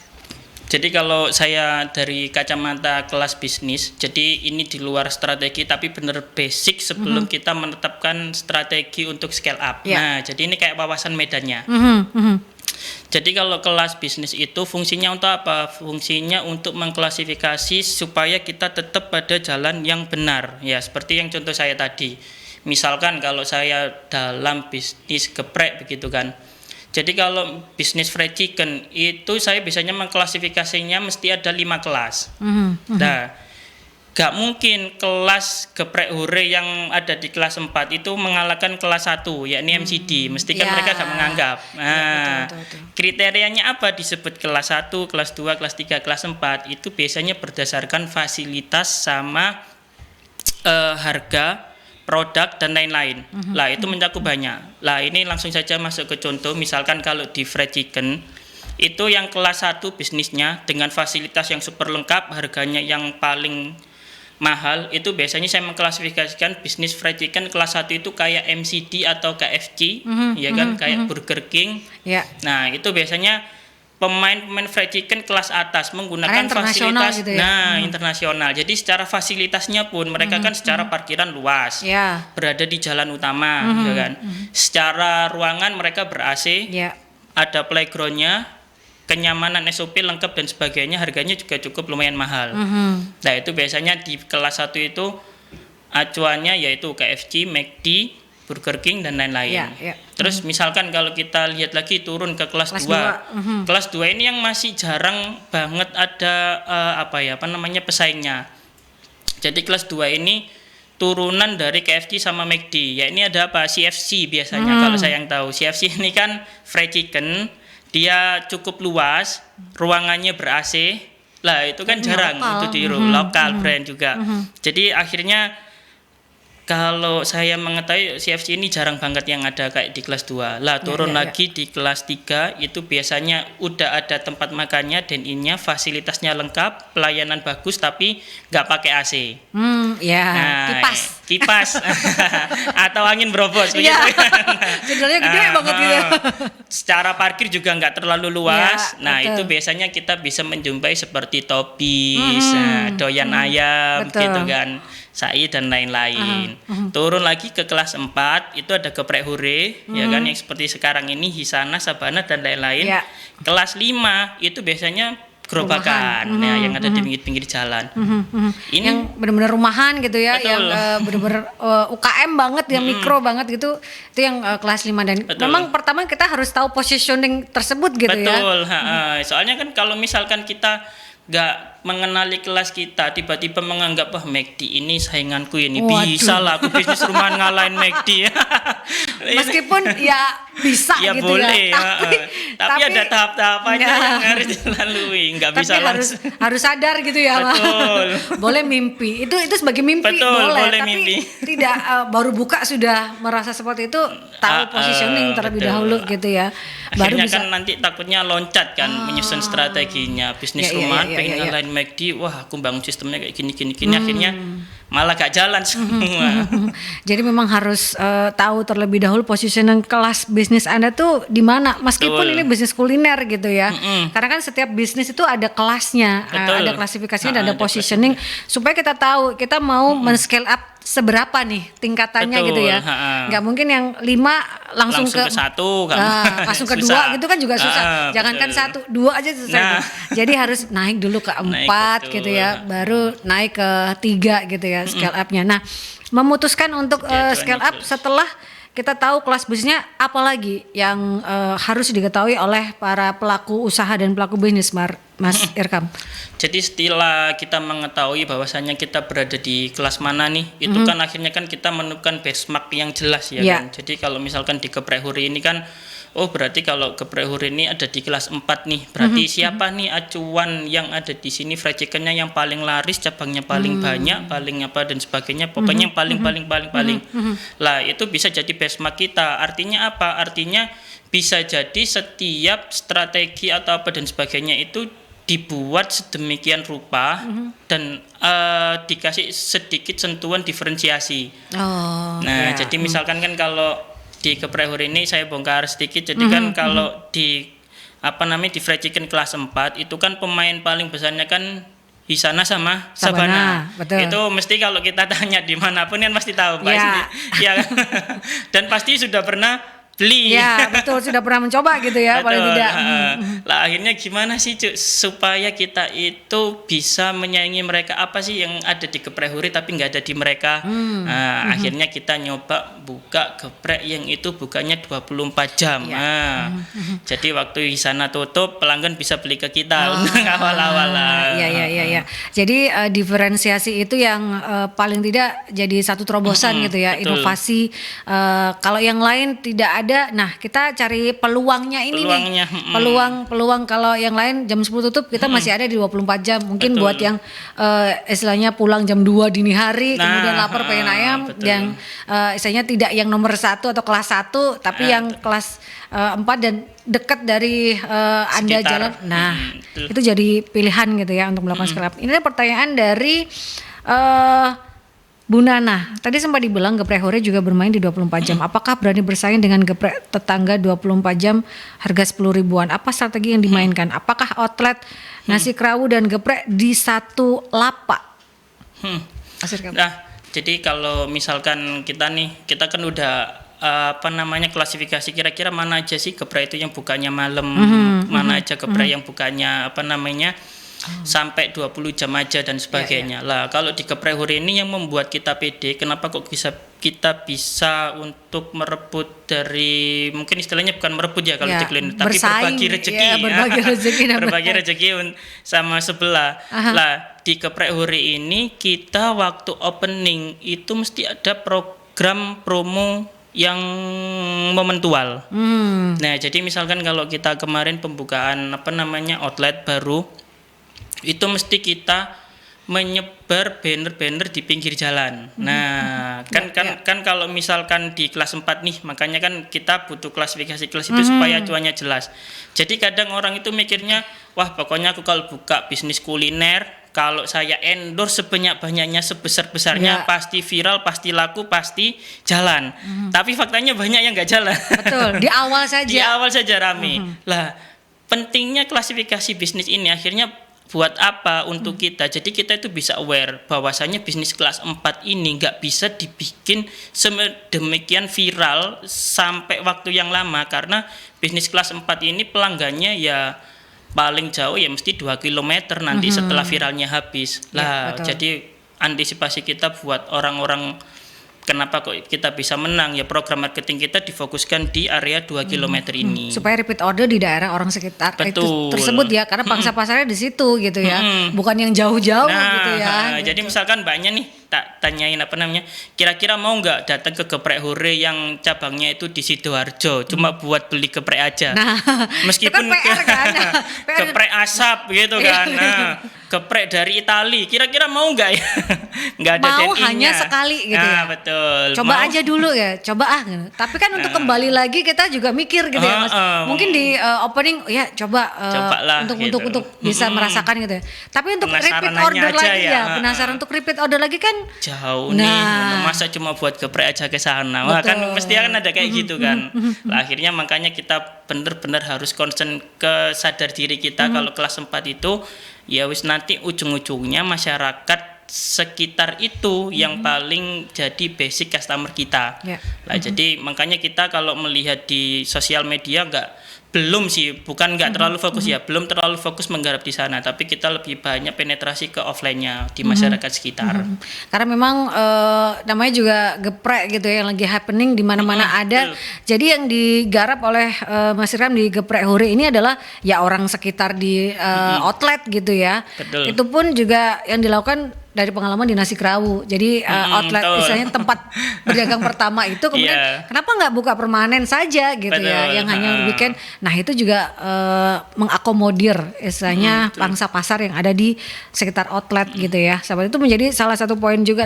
Jadi kalau saya dari kacamata kelas bisnis, jadi ini di luar strategi tapi benar basic sebelum kita menetapkan strategi untuk scale up. Nah, jadi ini kayak wawasan medannya. Jadi kalau kelas bisnis itu fungsinya untuk apa? Fungsinya untuk mengklasifikasi supaya kita tetap pada jalan yang benar. Ya, seperti yang contoh saya tadi. Misalkan kalau saya dalam bisnis geprek begitu kan. Jadi kalau bisnis fried chicken itu saya biasanya mengklasifikasinya mesti ada 5 kelas. Nah, gak mungkin kelas Geprek Hure yang ada di kelas 4 itu mengalahkan kelas 1 yakni MCD. Mesti kan mereka gak menganggap. Nah, betul. Kriterianya apa disebut kelas 1, kelas 2, kelas 3, kelas 4? Itu biasanya berdasarkan fasilitas sama harga, produk dan lain-lain. Lah itu mencakup banyak. Lah ini langsung saja masuk ke contoh. Misalkan kalau di fried chicken itu yang kelas 1 bisnisnya dengan fasilitas yang super lengkap, harganya yang paling mahal, itu biasanya saya mengklasifikasikan bisnis fried chicken kelas 1 itu kayak MCD atau KFC, ya kan, kayak Burger King. Nah, itu biasanya pemain fried chicken kelas atas menggunakan fasilitas gitu ya? Internasional. Jadi secara fasilitasnya pun mereka kan secara parkiran luas, berada di jalan utama, ya kan. Secara ruangan mereka ber-AC, ada playgroundnya, kenyamanan SOP lengkap dan sebagainya, harganya juga cukup lumayan mahal. Nah itu biasanya di kelas 1 itu acuannya yaitu KFC, McD, Burger King dan lain-lain. Ya. Terus misalkan kalau kita lihat lagi turun ke kelas 2. Kelas 2 ini yang masih jarang banget ada pesaingnya. Jadi kelas 2 ini turunan dari KFC sama McD. Ya ini ada apa? CFC biasanya kalau saya yang tahu. CFC ini kan fried chicken, dia cukup luas, ruangannya ber-AC. Lah itu kan jarang lokal. itu di lokal brand juga. Jadi akhirnya kalau saya mengetahui CFC ini jarang banget yang ada kayak di kelas 2. Lah turun lagi di kelas 3 itu biasanya udah ada tempat makannya dan ininya fasilitasnya lengkap, pelayanan bagus tapi nggak pakai AC. Kipas atau angin berobos begitu. Judulnya gede banget gitu. Secara parkir juga nggak terlalu luas. Itu biasanya kita bisa menjumpai seperti Topis, doyan ayam gitu kan. Sai dan lain-lain. Turun lagi ke kelas 4 itu ada geprek hure ya kan yang seperti sekarang ini Hisana, Sabana dan lain-lain. Kelas 5 itu biasanya gerobakan yang ada di pinggir-pinggir jalan. Ini yang benar-benar rumahan gitu ya, betul. yang benar-benar UKM banget, yang mikro banget gitu. Itu yang kelas 5 dan memang pertama kita harus tahu positioning tersebut gitu ya. Betul. Soalnya kan kalau misalkan kita nggak mengenali kelas kita, tiba-tiba menganggap wah McD ini sainganku ini. Bisa lah aku bisnis rumahan ngalahin McD. Meskipun ya bisa ya gitu boleh, ya. Tapi ada tahap-tahapannya yang harus dilalui, nggak bisa langsung. harus sadar gitu ya. Betul. Boleh mimpi. Itu sebagai mimpi boleh tapi mimpi. Tidak baru buka sudah merasa seperti itu, tahu positioning terlebih dahulu gitu ya. Baru Akhirnya bisa kan nanti takutnya loncat kan menyusun strateginya bisnis rumahan pengen ngalahin McD, wah aku bangun sistemnya kayak gini akhirnya malah gak jalan semua. Jadi memang harus tahu terlebih dahulu positioning kelas bisnis Anda tuh di mana, meskipun ini bisnis kuliner gitu ya. Karena kan setiap bisnis itu ada kelasnya, ada klasifikasinya dan ada positioning supaya kita tahu kita mau men-scale up seberapa nih tingkatannya gitu ya. Nggak mungkin yang 5 langsung ke 1 langsung ke 2 gitu kan juga susah. Jangankan 1, 2 aja susah. Jadi harus naik dulu ke 4 gitu ya, baru naik ke 3 gitu ya scale up-nya. Nah, memutuskan untuk scale up setelah kita tahu kelas bisnisnya, apalagi yang harus diketahui oleh para pelaku usaha dan pelaku bisnis, Mas Irkam. Jadi setelah kita mengetahui bahwasannya kita berada di kelas mana nih, itu kan akhirnya kan kita menemukan benchmark yang jelas ya kan. Jadi kalau misalkan di geprek huri ini kan, oh berarti kalau geprek huri ini ada di kelas 4 nih, berarti siapa nih acuan yang ada di sini fried chickennya yang paling laris, cabangnya paling banyak, paling apa dan sebagainya, pokoknya yang paling. Lah itu bisa jadi benchmark kita. Artinya apa? Artinya bisa jadi setiap strategi atau apa dan sebagainya itu dibuat sedemikian rupa dan dikasih sedikit sentuhan diferensiasi. Jadi misalkan kan kalau di geprek huri ini saya bongkar sedikit. Jadi kan kalau di di fried chicken kelas 4 itu kan pemain paling besarnya kan Hisana sama Sabana. Itu mesti kalau kita tanya dimanapun kan pasti tahu Mbak. Ya. Dan pasti sudah pernah beli. Ya betul, sudah pernah mencoba gitu ya. Paling tidak. Lah akhirnya gimana sih Cuk supaya kita itu bisa menyaingi mereka, apa sih yang ada di geprek huri tapi nggak ada di mereka. Akhirnya kita nyoba buka geprek yang itu bukannya 24 jam. Jadi waktu di sana tutup, pelanggan bisa beli ke kita untuk awal-awal lah. Iya. Jadi diferensiasi itu yang paling tidak jadi satu terobosan gitu ya. Betul. Inovasi kalau yang lain tidak ada. Nah, kita cari peluangnya ini nih. Peluang kalau yang lain jam 10 tutup, kita masih ada di 24 jam. Mungkin buat yang istilahnya pulang jam 2 dini hari, kemudian lapar pengen ayam, yang istilahnya tidak yang nomor 1 atau kelas 1, tapi yang kelas 4 dan dekat dari Anda jalan. Nah, itu jadi pilihan gitu ya untuk melakukan scale up. Ini ada pertanyaan dari Bu Nana, tadi sempat dibilang geprek hore juga bermain di 24 jam. Apakah berani bersaing dengan geprek tetangga 24 jam harga 10 ribuan? Apa strategi yang dimainkan? Apakah outlet nasi kerawu dan geprek di satu lapak? Nah, jadi kalau misalkan kita kan udah klasifikasi kira-kira mana aja sih geprek itu yang bukanya malam, mana aja geprek yang bukanya sampai 20 jam aja dan sebagainya. Lah kalau di geprek huri ini yang membuat kita pede, kenapa kok kita bisa untuk merebut dari, mungkin istilahnya bukan merebut ya kalau Ya, di kuliner, tapi bersaing, berbagi rezeki. ya, berbagi rezeki namanya. Berbagi rezeki sama sebelah. Lah di Geprek Hore ini kita waktu opening itu mesti ada program promo yang momentual. Nah, jadi misalkan kalau kita kemarin pembukaan outlet baru, itu mesti kita menyebar banner-banner di pinggir jalan. Nah, kan kalau misalkan di kelas 4 nih, makanya kan kita butuh klasifikasi kelas itu supaya acuannya jelas. Jadi kadang orang itu mikirnya, wah pokoknya aku kalau buka bisnis kuliner, kalau saya endorse sebanyak-banyaknya, sebesar-besarnya, pasti viral, pasti laku, pasti jalan. Tapi faktanya banyak yang nggak jalan. Betul, di awal saja. Di awal saja rame. Lah, pentingnya klasifikasi bisnis ini akhirnya buat apa untuk kita? Jadi kita itu bisa aware bahwasanya bisnis kelas 4 ini nggak bisa dibikin sedemikian viral sampai waktu yang lama, karena bisnis kelas 4 ini pelanggannya ya paling jauh ya mesti 2 km nanti setelah viralnya habis. Lah, jadi antisipasi kita buat orang-orang kenapa kok kita bisa menang, ya program marketing kita difokuskan di area 2 km ini. Supaya repeat order di daerah orang sekitar itu tersebut ya, karena pangsa pasarnya di situ gitu ya. Bukan yang jauh-jauh gitu ya. Jadi misalkan banyak nih tak tanyain kira-kira mau nggak datang ke Geprek Hore yang cabangnya itu di Sidoarjo cuma buat beli geprek aja. Nah, meskipun itu kan PR kan. geprek asap gitu kan. Nah, geprek dari Itali kira-kira mau nggak ya? Nggak ada mau DNI-nya. hanya sekali gitu ya. Betul. Coba aja dulu ya, coba gitu. Tapi kan untuk kembali lagi kita juga mikir gitu ya Mas. Mungkin di opening ya cobalah untuk bisa merasakan gitu ya. Tapi untuk repeat order lagi ya, penasaran untuk repeat order lagi kan jauh nih, masa cuma buat geprek aja ke sana. Wah, kan mesti akan ada kayak gitu kan. Lah, akhirnya makanya kita benar-benar harus concern ke sadar diri kita kalau kelas 4 itu ya wis nanti ujung-ujungnya masyarakat sekitar itu yang paling jadi basic customer kita. Lah, jadi makanya kita kalau melihat di sosial media bukan nggak terlalu fokus ya, belum terlalu fokus menggarap di sana, tapi kita lebih banyak penetrasi ke offline-nya di masyarakat sekitar. Karena memang namanya juga geprek gitu ya, yang lagi happening di mana-mana ada. Betul. Jadi yang digarap oleh Mas Irham di Geprek Hore ini adalah ya orang sekitar di outlet gitu ya. Betul. Itu pun juga yang dilakukan dari pengalaman di Nasi Kerawu. Jadi outlet misalnya tempat berdagang pertama itu kemudian kenapa nggak buka permanen saja gitu ya, yang hanya weekend. Nah, itu juga mengakomodir istilahnya pangsa pasar yang ada di sekitar outlet gitu ya. Sahabat, itu menjadi salah satu poin juga,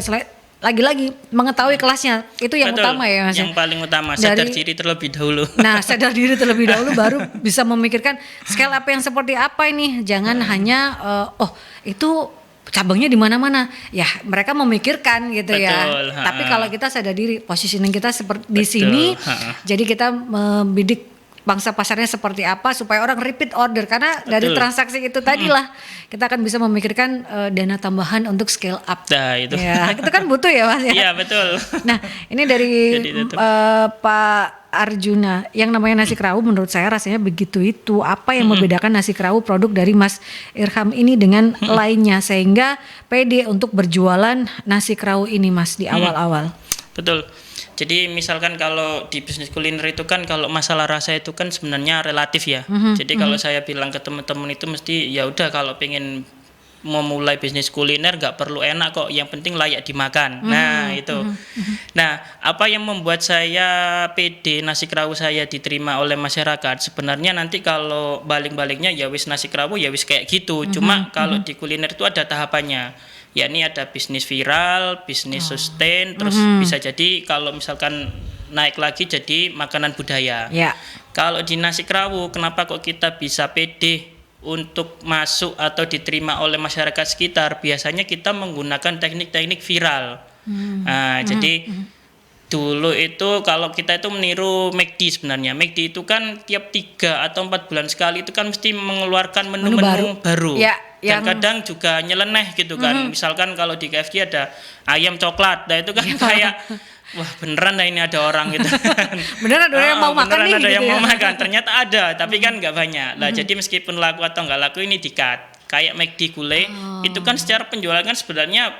lagi-lagi mengetahui kelasnya itu yang utama ya Mas. Yang paling utama, sadar diri terlebih dahulu. Nah, sadar diri terlebih dahulu baru bisa memikirkan scale up yang seperti apa ini. Jangan hanya itu cabangnya di mana-mana. Ya, mereka memikirkan gitu. Betul, ya. Tapi kalau kita sadar diri, positioning kita seperti di sini, jadi kita membidik bangsa pasarnya seperti apa supaya orang repeat order, karena dari transaksi itu tadilah kita akan bisa memikirkan dana tambahan untuk scale up. Nah, itu. Ya, itu kan butuh ya Mas ya. Iya, betul. Nah, ini dari Pak Arjuna, yang namanya nasi kerawu menurut saya rasanya begitu itu. Apa yang membedakan nasi kerawu produk dari Mas Irham ini dengan lainnya sehingga pede untuk berjualan nasi kerawu ini Mas di awal-awal? Betul. Jadi misalkan kalau di bisnis kuliner itu kan kalau masalah rasa itu kan sebenarnya relatif ya. Jadi kalau saya bilang ke teman-teman itu mesti ya udah kalau pengen memulai bisnis kuliner nggak perlu enak kok, yang penting layak dimakan. Nah itu. Nah, apa yang membuat saya pede nasi kerawu saya diterima oleh masyarakat? Sebenarnya nanti kalau balik-baliknya ya wis nasi kerawu ya wis kayak gitu. Cuma kalau di kuliner itu ada tahapannya. Ya, ini ada bisnis viral, bisnis sustain, terus bisa jadi kalau misalkan naik lagi jadi makanan budaya. Kalau di nasi kerawu, kenapa kok kita bisa pede untuk masuk atau diterima oleh masyarakat sekitar? Biasanya kita menggunakan teknik-teknik viral. Jadi dulu itu kalau kita itu meniru McD sebenarnya. McD itu kan tiap 3 atau 4 bulan sekali itu kan mesti mengeluarkan menu-menu baru. Dan kadang juga nyeleneh gitu kan. Misalkan kalau di KFC ada ayam coklat. Nah itu kan kayak wah beneran ini ada orang gitu. Beneran ada orang yang mau makan nih ada gitu yang ya. mau makan. Ternyata ada, tapi kan nggak banyak. Lah jadi meskipun laku atau nggak laku ini di-cut. Kayak McD gulai itu kan secara penjualan kan sebenarnya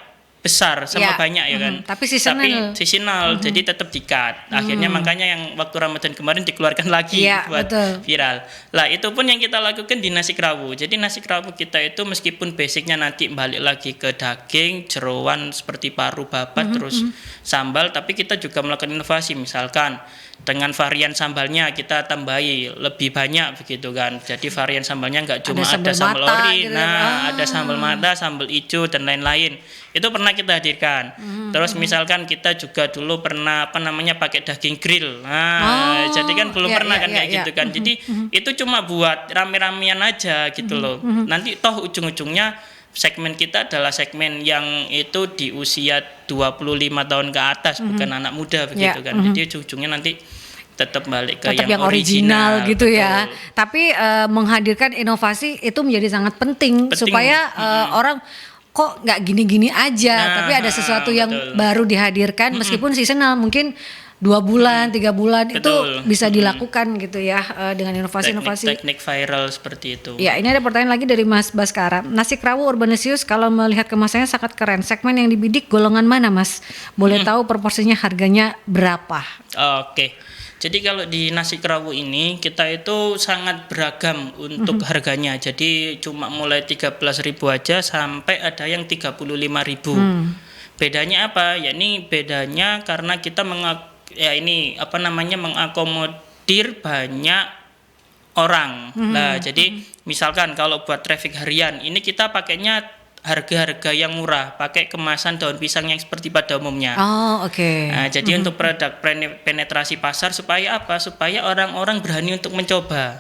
besar sama Ya. banyak ya kan. Tapi seasonal. Jadi tetap di-cut. Akhirnya makanya yang waktu Ramadan kemarin dikeluarkan lagi Iya, buat betul. viral. Lah itu pun yang kita lakukan di nasi kerawu. Jadi nasi kerawu kita itu meskipun basicnya nanti balik lagi ke daging, jeroan seperti paru babat terus sambal, tapi kita juga melakukan inovasi, misalkan dengan varian sambalnya kita tambahi lebih banyak begitu kan. Jadi varian sambalnya nggak cuma ada sambal mata ori, gitu. ada sambal mata, sambal hijau dan lain-lain. Itu pernah kita hadirkan. Terus misalkan kita juga dulu pernah pakai daging grill. Jadi kan belum pernah kan kayak gitu kan. Jadi itu cuma buat rame-ramean aja gitu loh. Nanti toh ujung-ujungnya segmen kita adalah segmen yang itu di usia 25 tahun ke atas, bukan anak muda begitu kan. Jadi ujung-ujungnya nanti tetap balik ke yang original gitu betul. ya. Tapi menghadirkan inovasi itu menjadi sangat penting. Supaya orang kok nggak gini-gini aja, tapi ada sesuatu yang baru dihadirkan meskipun seasonal, mungkin 2 bulan, 3 bulan itu bisa dilakukan gitu ya, dengan inovasi-inovasi. Teknik viral seperti itu. Ya, ini ada pertanyaan lagi dari Mas Baskara. Nasi kerawu Urbanisius kalau melihat kemasannya sangat keren. Segmen yang dibidik golongan mana, Mas? Boleh tahu proporsinya, harganya berapa? Oke. Jadi kalau di nasi kerawu ini kita itu sangat beragam untuk harganya. Jadi cuma mulai 13.000 aja sampai ada yang 35.000. Bedanya apa? Ya ini bedanya karena kita mengakomodir banyak orang. Nah, jadi misalkan kalau buat traffic harian ini kita pakainya harga-harga yang murah, pakai kemasan daun pisang yang seperti pada umumnya. Nah, jadi untuk produk penetrasi pasar supaya apa? Supaya orang-orang berani untuk mencoba.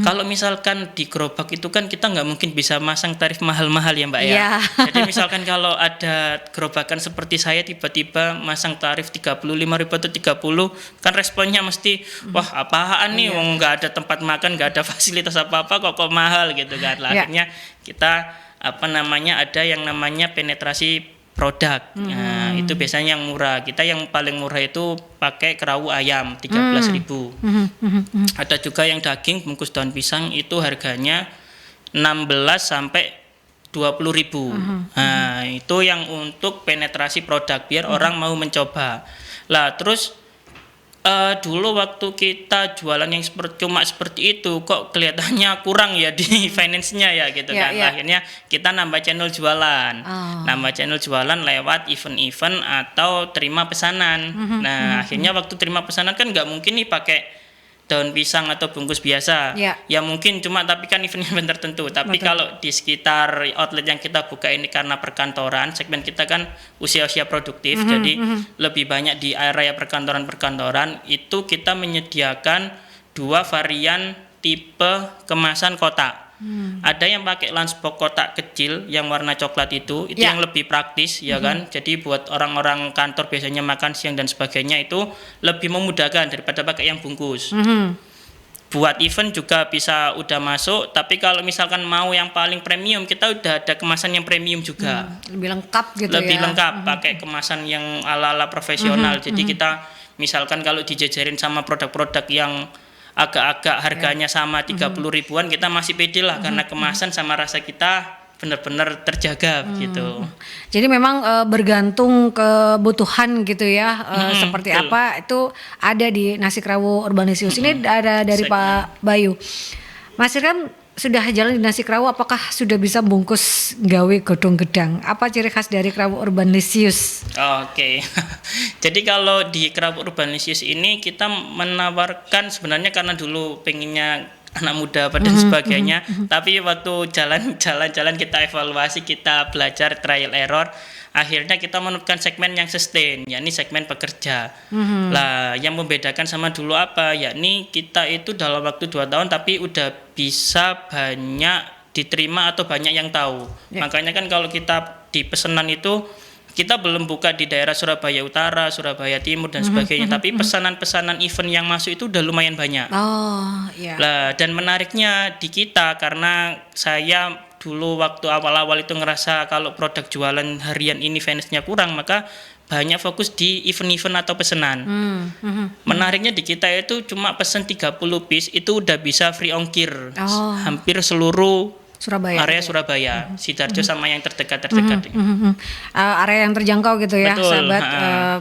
Kalau misalkan di gerobak itu kan kita nggak mungkin bisa masang tarif mahal-mahal ya Mbak ya. Jadi misalkan kalau ada gerobakan seperti saya tiba-tiba masang tarif 35.000 atau 30, kan responnya mesti wah apaan nih, wong nggak ada tempat makan, nggak ada fasilitas apa-apa kok mahal gitu kan. Akhirnya kita ada yang namanya penetrasi produk. Nah, itu biasanya yang murah. Kita yang paling murah itu pakai kerawu ayam 13.000. Ada juga yang daging bungkus daun pisang itu harganya 16 sampai 20.000. Nah, itu yang untuk penetrasi produk biar orang mau mencoba. Lah, terus dulu waktu kita jualan yang cuma seperti itu kok kelihatannya kurang ya di finance-nya ya gitu kan. Akhirnya kita nambah channel jualan. Nambah channel jualan lewat event-event atau terima pesanan. Nah, akhirnya waktu terima pesanan kan nggak mungkin nih pakai daun pisang atau bungkus biasa. Ya mungkin cuma tapi kan event-event tertentu. Tapi kalau di sekitar outlet yang kita buka ini karena perkantoran, segmen kita kan usia-usia produktif, jadi lebih banyak di area perkantoran-perkantoran, itu kita menyediakan 2 varian tipe kemasan kotak. Ada yang pakai lunchbox kotak kecil yang warna coklat itu yang lebih praktis ya kan. Jadi buat orang-orang kantor biasanya makan siang dan sebagainya itu lebih memudahkan daripada pakai yang bungkus. Buat event juga bisa udah masuk, tapi kalau misalkan mau yang paling premium kita udah ada kemasan yang premium juga. Lebih lengkap gitu lebih lengkap, pakai kemasan yang ala-ala profesional. Jadi kita misalkan kalau dijajarin sama produk-produk yang agak-agak harganya sama 30 ribuan kita masih pede lah karena kemasan sama rasa kita benar-benar terjaga begitu. Jadi memang bergantung kebutuhan gitu ya, seperti betul. apa itu ada di nasi kerawu Urbanisius. Ini ada dari Pak Bayu. Mas Irham sudah jalan di nasi kerawu, apakah sudah bisa bungkus gawe godong gedang? Apa ciri khas dari kerawu Urbanisius? Oke. Jadi kalau di kerawu Urbanisius ini kita menawarkan sebenarnya karena dulu pengennya anak muda dan sebagainya, tapi waktu jalan-jalan kita evaluasi, kita belajar trial error, akhirnya kita menemukan segmen yang sustain, yakni segmen pekerja. Lah, yang membedakan sama dulu apa? Yakni kita itu dalam waktu 2 tahun tapi udah bisa banyak diterima atau banyak yang tahu. Makanya kan kalau kita di pesanan itu kita belum buka di daerah Surabaya Utara, Surabaya Timur dan sebagainya, tapi pesanan-pesanan event yang masuk itu udah lumayan banyak. Lah, dan menariknya di kita karena saya dulu waktu awal-awal itu ngerasa kalau produk jualan harian ini finance-nya kurang, maka banyak fokus di event-event atau pesanan. Menariknya di kita itu cuma pesen 30 piece itu udah bisa free ongkir. Hampir seluruh Surabaya. area gitu ya? Surabaya, Sidoarjo sama yang terdekat. Area yang terjangkau gitu ya, Betul, sahabat.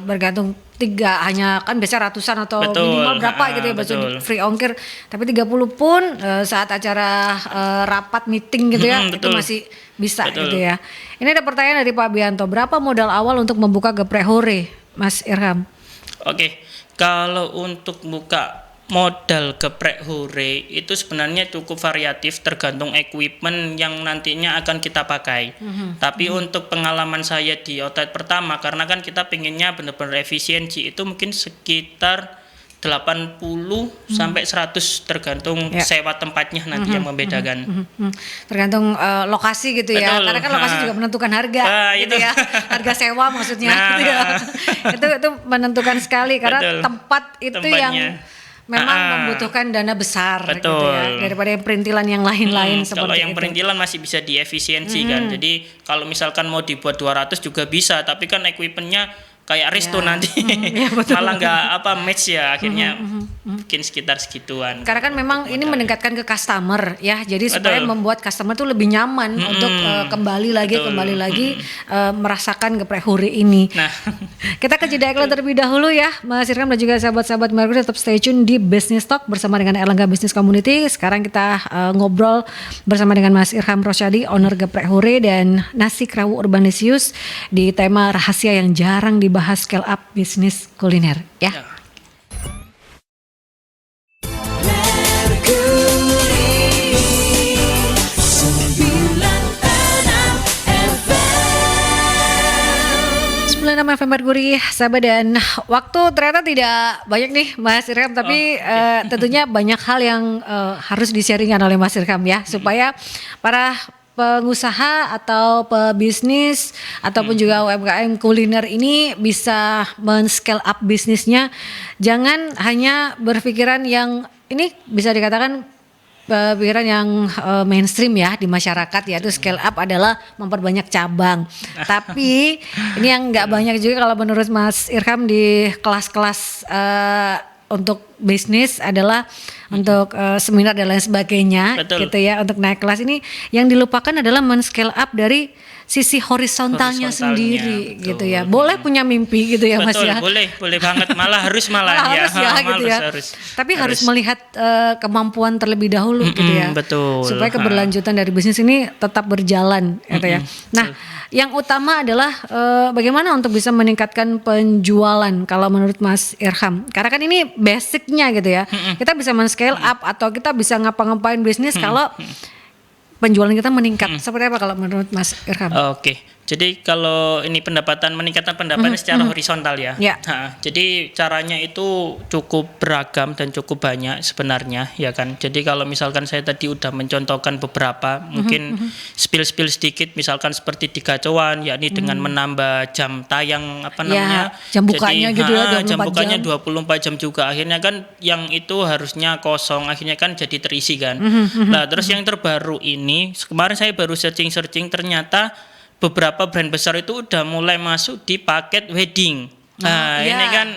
Bergantung hanya kan biasanya ratusan atau Betul, minimal berapa gitu ya, betul. free ongkir. Tapi 30 pun saat acara rapat meeting gitu ya, itu Betul. masih bisa Betul. gitu ya. Ini ada pertanyaan dari Pak Bianto, berapa modal awal untuk membuka Geprek Hore, Mas Irham? Oke, kalau untuk buka modal Geprek Hore itu sebenarnya cukup variatif tergantung equipment yang nantinya akan kita pakai. Tapi untuk pengalaman saya di outlet pertama, karena kan kita pengennya benar-benar efisiensi, itu mungkin sekitar 80 sampai 100 tergantung Ya. sewa tempatnya nanti yang membedakan. Tergantung lokasi gitu ya. Betul. Karena kan lokasi juga menentukan harga gitu itu. ya. Harga sewa maksudnya Nah. gitu ya. itu menentukan sekali karena Betul. tempat itu Tempatnya. yang memang membutuhkan dana besar gitu Betul. ya, daripada yang perintilan yang lain-lain seperti kalau yang itu. perintilan masih bisa diefisiensi kan. Jadi kalau misalkan mau dibuat 200 juga bisa, tapi kan equipmentnya kayak Risto Ya. nanti Ya, betul. malah nggak match ya, akhirnya mungkin sekitar segituan. Karena kan memang ini meningkatkan ke customer ya, jadi supaya Betul. membuat customer tuh lebih nyaman untuk kembali lagi merasakan Geprek Hore ini. Nah, Kita ke jeda iklan terlebih dahulu ya, Mas Irham dan juga sahabat-sahabat Mercury, tetap stay tune di Business Talk bersama dengan Erlangga Business Community. Sekarang kita ngobrol bersama dengan Mas Irham Rosyadi, owner Geprek Hore, dan Nasi Krawu Urbanisius di tema rahasia yang jarang dibahas scale up bisnis kuliner ya. ya. FM Mercury, sahabat, dan waktu ternyata tidak banyak nih Mas Irham, tapi tentunya banyak hal yang harus di-sharingkan oleh Mas Irham ya, supaya para pengusaha atau pebisnis ataupun juga UMKM kuliner ini bisa men-scale up bisnisnya. Jangan hanya berpikiran yang ini bisa dikatakan pikiran yang mainstream ya di masyarakat, yaitu scale up adalah memperbanyak cabang. Tapi ini yang nggak banyak juga kalau menurut Mas Irham di kelas-kelas untuk bisnis adalah untuk seminar dan lain sebagainya. Betul. Gitu ya, untuk naik kelas ini yang dilupakan adalah men-scale up dari sisi horizontalnya sendiri betul. gitu ya. Boleh punya mimpi gitu ya Mas Betul, ya. boleh banget, malah harus Harus ya gitu ya. Tapi harus melihat kemampuan terlebih dahulu gitu ya. Betul. Supaya keberlanjutan dari bisnis ini tetap berjalan gitu ya. Nah, yang utama adalah bagaimana untuk bisa meningkatkan penjualan kalau menurut Mas Irham. Karena kan ini basicnya gitu ya. Kita bisa men-scale up atau kita bisa ngapa-ngapain bisnis kalau penjualan kita meningkat. Seperti apa kalau menurut Mas Irham? Oke, jadi kalau ini peningkatan pendapatan secara horizontal ya. Ya. Nah, jadi caranya itu cukup beragam dan cukup banyak sebenarnya ya kan. Jadi kalau misalkan saya tadi udah mencontohkan beberapa, mungkin spill sedikit, misalkan seperti di Gacoan, yakni dengan menambah jam tayang jam bukanya jadi, gitu ya, 24 jam bukanya jam. 24 jam juga. Akhirnya kan yang itu harusnya kosong, akhirnya kan jadi terisi kan. Nah, terus yang terbaru ini, kemarin saya baru searching ternyata beberapa brand besar itu udah mulai masuk di paket wedding. Nah, ini kan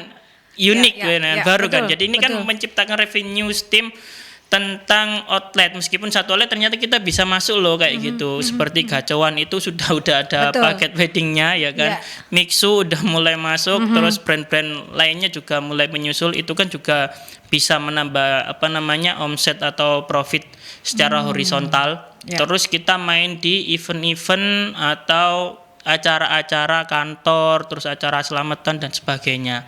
unik baru betul, kan. Jadi ini kan menciptakan revenue stream tentang outlet, meskipun satu outlet ternyata kita bisa masuk loh kayak gitu. Seperti Gacoan itu udah ada paket weddingnya ya kan. Mixu udah mulai masuk, terus brand-brand lainnya juga mulai menyusul. Itu kan juga bisa menambah omset atau profit secara horizontal. Terus kita main di event-event atau acara-acara kantor, terus acara selamatan dan sebagainya.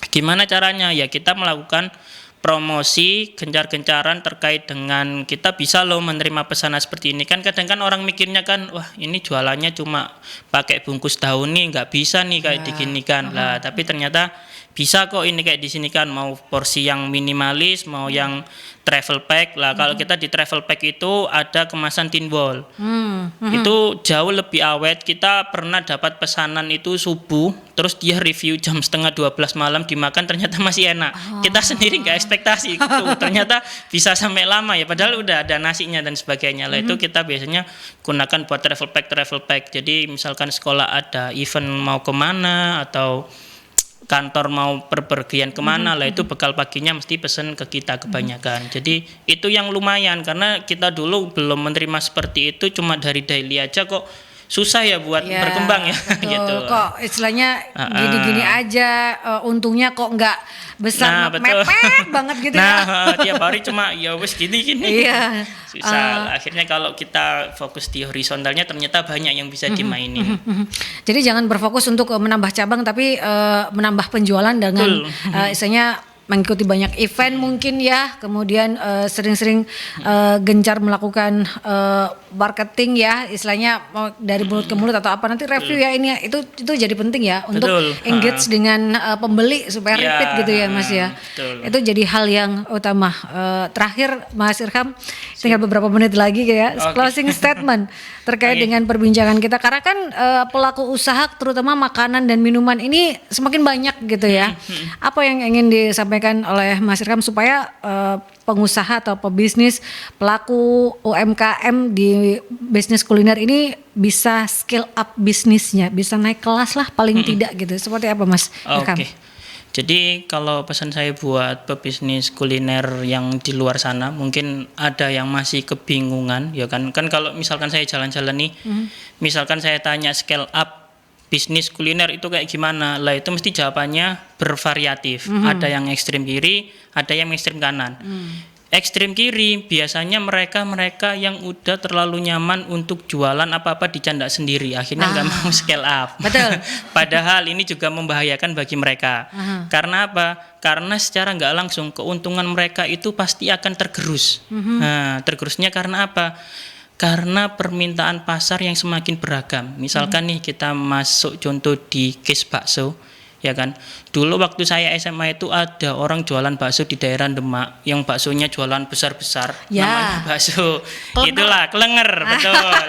Gimana caranya? Ya kita melakukan promosi gencar-gencaran terkait dengan kita bisa loh menerima pesanan seperti ini. Kan kadang kan orang mikirnya kan, wah ini jualannya cuma pakai bungkus daun nih, nggak bisa nih kayak diginikan lah. Tapi ternyata bisa kok ini kayak di sini kan, mau porsi yang minimalis, mau yang travel pack lah. Kalau kita di travel pack itu ada kemasan tin wall. Itu jauh lebih awet. Kita pernah dapat pesanan itu subuh, terus dia review jam 11:30 malam dimakan ternyata masih enak. Kita sendiri nggak ekspektasi itu ternyata bisa sampai lama ya, padahal udah ada nasinya dan sebagainya lah. Itu kita biasanya gunakan buat travel pack. Jadi misalkan sekolah ada event mau kemana atau kantor mau perpergian kemana lah itu bekal paginya mesti pesen ke kita kebanyakan. Jadi itu yang lumayan karena kita dulu belum menerima seperti itu, cuma dari daily aja kok susah ya buat berkembang ya betul. gitu. Kok istilahnya gini-gini aja, untungnya kok nggak besar, mepet banget gitu ya. Tiap hari cuma ya wes gini-gini. Iya. Susah. Akhirnya kalau kita fokus di horizontalnya ternyata banyak yang bisa dimainin. Jadi jangan berfokus untuk menambah cabang tapi menambah penjualan dengan istilahnya mengikuti banyak event mungkin ya, kemudian sering-sering gencar melakukan marketing ya, istilahnya dari mulut ke mulut atau apa, nanti review ya ini ya, itu jadi penting ya untuk engage dengan pembeli supaya repeat gitu ya Mas ya. Itu jadi hal yang utama. Terakhir Mas Irham, tinggal beberapa menit lagi ya, closing statement terkait dengan perbincangan kita, karena kan pelaku usaha terutama makanan dan minuman ini semakin banyak gitu ya. Apa yang ingin disampaikan oleh Mas Irham supaya pengusaha atau pebisnis pelaku UMKM di bisnis kuliner ini bisa scale up bisnisnya, bisa naik kelas lah paling tidak gitu. Seperti apa Mas Irham? Jadi kalau pesan saya buat pebisnis kuliner yang di luar sana, mungkin ada yang masih kebingungan ya kan kalau misalkan saya jalan-jalan nih, misalkan saya tanya scale up bisnis kuliner itu kayak gimana, lah itu mesti jawabannya bervariatif. Ada yang ekstrem kiri, ada yang ekstrem kanan. Ekstrem kiri biasanya mereka yang udah terlalu nyaman untuk jualan apa-apa dicandak sendiri, akhirnya nggak mau scale up. Betul. Padahal ini juga membahayakan bagi mereka. Karena apa? Karena secara nggak langsung keuntungan mereka itu pasti akan tergerus. Nah, tergerusnya karena apa? Karena permintaan pasar yang semakin beragam. Misalkan nih kita masuk contoh di case bakso, ya kan. Dulu waktu saya SMA itu ada orang jualan bakso di daerah Demak yang baksonya jualan besar-besar, namanya bakso itulah Klenger, betul.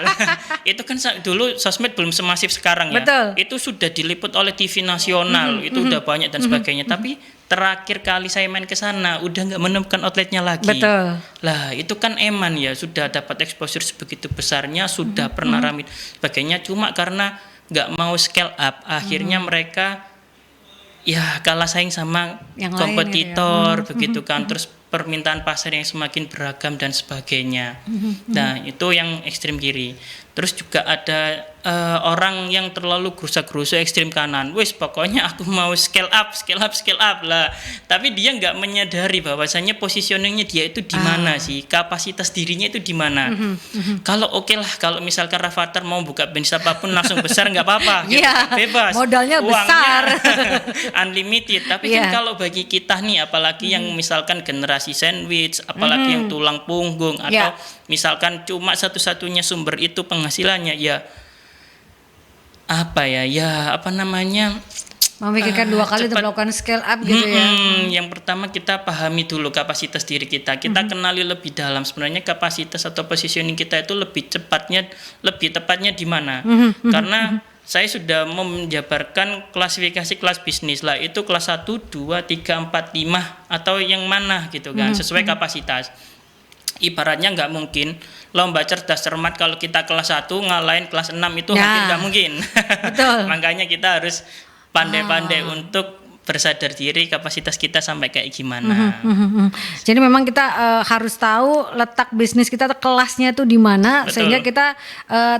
Itu kan dulu sosmed belum semasif sekarang ya. Betul. Itu sudah diliput oleh TV nasional, itu udah banyak dan sebagainya. Tapi terakhir kali saya main ke sana udah nggak menemukan outletnya lagi. Betul. Lah itu kan eman ya, sudah dapat exposure sebegitu besarnya, sudah pernah ramai sebagainya, cuma karena nggak mau scale up, akhirnya mereka ya kalah saing sama yang kompetitor lain, gitu ya. Begitu kan. Terus permintaan pasar yang semakin beragam dan sebagainya. Nah itu yang ekstrem kiri. Terus juga ada orang yang terlalu gerusa-gerusu ekstrem kanan. Wes pokoknya aku mau scale up lah. Tapi dia nggak menyadari bahwasannya positioningnya dia itu di mana sih, kapasitas dirinya itu di mana. Kalau oke lah, kalau misalkan Rafathar mau buka bisnis apapun langsung besar nggak apa-apa, gitu. Bebas. Modalnya uangnya besar, unlimited. Tapi kan kalau bagi kita nih, apalagi yang misalkan generasi sandwich, apalagi yang tulang punggung atau misalkan cuma satu-satunya sumber itu penghasilannya, memikirkan dua kali untuk melakukan scale up gitu ya. Yang pertama kita pahami dulu kapasitas diri kita. Kita kenali lebih dalam sebenarnya kapasitas atau positioning kita itu lebih tepatnya di mana. Karena saya sudah menjabarkan klasifikasi kelas bisnis lah, itu kelas 1, 2, 3, 4, 5 atau yang mana gitu kan, sesuai kapasitas. Ibaratnya nggak mungkin lomba cerdas cermat kalau kita kelas 1 ngalahin kelas 6 itu hampir nggak mungkin. Betul. Makanya kita harus pandai-pandai untuk bersadar diri kapasitas kita sampai kayak gimana. Jadi memang kita harus tahu letak bisnis kita, kelasnya itu di mana, sehingga kita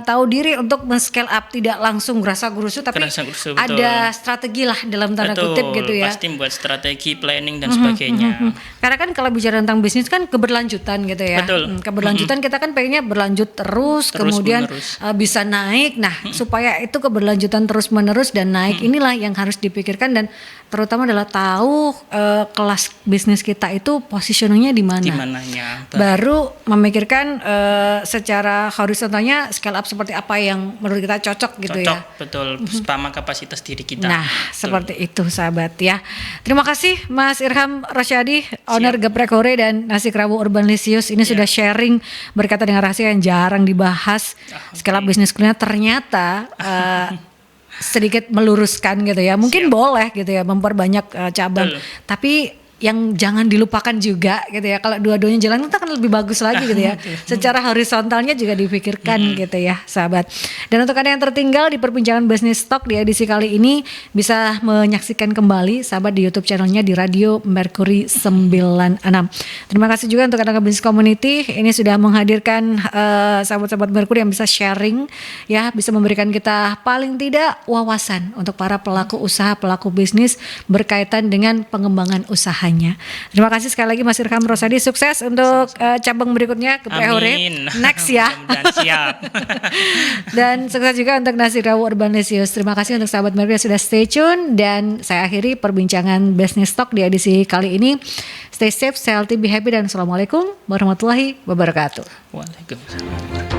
tahu diri untuk men-scale up, tidak langsung gerasa-gerusu tapi ada strategi lah dalam tanda kutip gitu ya. Pasti buat strategi, planning dan sebagainya. Karena kan kalau bicara tentang bisnis kan keberlanjutan gitu ya. Keberlanjutan kita kan pengennya berlanjut terus kemudian bisa naik. Nah, supaya itu keberlanjutan terus-menerus dan naik, inilah yang harus dipikirkan, dan terutama adalah tahu kelas bisnis kita itu positioningnya di mana. Di mananya. Baru memikirkan secara horizontalnya scale up seperti apa yang menurut kita cocok gitu ya. Betul. Sama kapasitas diri kita. Nah, seperti itu sahabat ya. Terima kasih Mas Irham Rosyadi, owner Geprek Hore dan Nasi Kerabu Urbanlicious. Ini sudah sharing berkaitan dengan rahasia yang jarang dibahas. Scale up bisnis kuliner ternyata sedikit meluruskan gitu ya. Mungkin boleh gitu ya memperbanyak cabang. Tapi yang jangan dilupakan juga gitu ya. Kalau dua-duanya jalan itu akan lebih bagus lagi gitu ya. Secara horizontalnya juga dipikirkan gitu ya, sahabat. Dan untuk Anda yang tertinggal di perbincangan Business Talk di edisi kali ini, bisa menyaksikan kembali sahabat di YouTube channelnya di Radio Mercury 96. Terima kasih juga untuk Anda Business Community, ini sudah menghadirkan sahabat-sahabat Mercury yang bisa sharing ya, bisa memberikan kita paling tidak wawasan untuk para pelaku usaha, pelaku bisnis berkaitan dengan pengembangan usahanya. Terima kasih sekali lagi Mas Irham Rosadi, sukses untuk cabang berikutnya ke Hore next ya. Siap. Dan sukses juga untuk Nasirawo Urbanisius. Terima kasih untuk sahabat Mercury yang sudah stay tune, dan saya akhiri perbincangan Business Talk di edisi kali ini. Stay safe, stay healthy, be happy, dan assalamualaikum warahmatullahi wabarakatuh. Waalaikumsalam.